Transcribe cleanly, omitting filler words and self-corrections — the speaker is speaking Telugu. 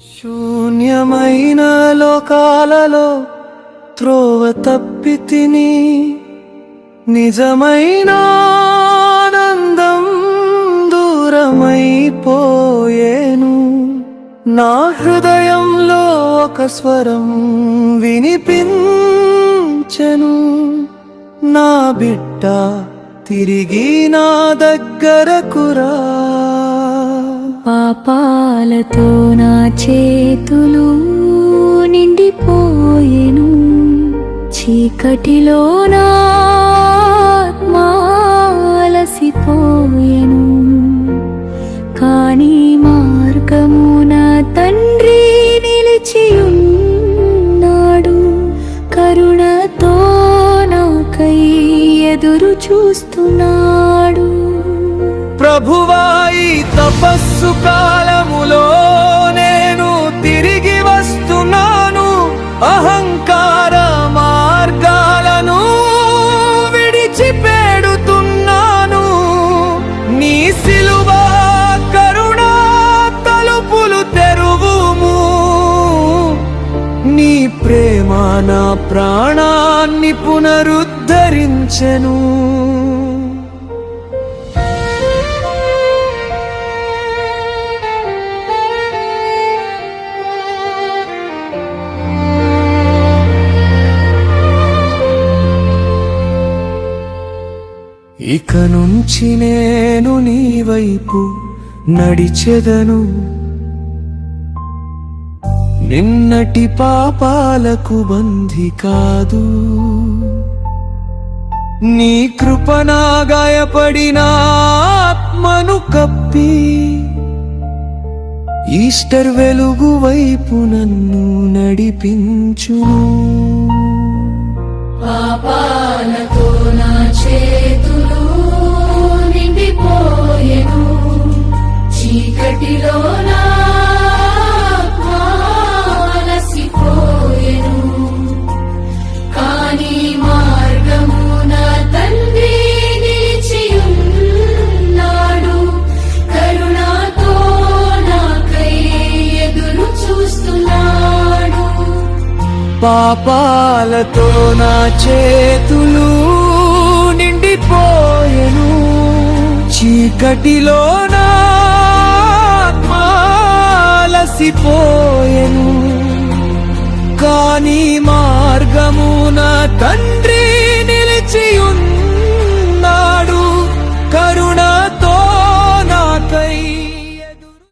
శూన్యమైన లోకాలలో త్రోవ తప్పితిని, నిజమైన ఆనందం దూరమైపోయేను. నా హృదయంలో ఒక స్వరం వినిపించెను, నా బిడ్డ తిరిగి నా దగ్గరకు రా. పాపాలతో నా చేతులు నిండిపోయెను, చీకటిలో నా ఆత్మ అలసిపోయెను. కానీ మార్గమున తండ్రి నిలిచియున్నాడు, కరుణతో నాకై ఎదురు చూస్తున్నాడు. ప్రభువా, ఈ తపస్సు కాలములో నేను తిరిగి వస్తున్నాను. అహంకార మార్గాలను విడిచిపెడుతున్నాను. నీ సిలువ కరుణ తలుపులు తెరువుము. నీ ప్రేమ నా ప్రాణాన్ని పునరుద్ధరించెను. ఇక నుంచి నేను నీ వైపు నడిచెదను, నిన్నటి పాపాలకు బంధి కాదు. నీ కృపనా గాయపడిన ఆత్మను కప్పి, ఈస్టర్ వెలుగు వైపు నన్ను నడిపించును. పాపాలతో నా చేతులు నిండిపోయెను, చీకటిలో నా ఆత్మ అలసిపోయెను. కానీ మార్గమున తండ్రి నిలిచియున్నాడు, కరుణతో నాకై ఎదురు చూస్తున్నాడు. పాపాలతో నా చేతులు నిండిపోయెను, చీకటిలో నా ఆత్మ అలసిపోయెను. కానీ మార్గమున తండ్రి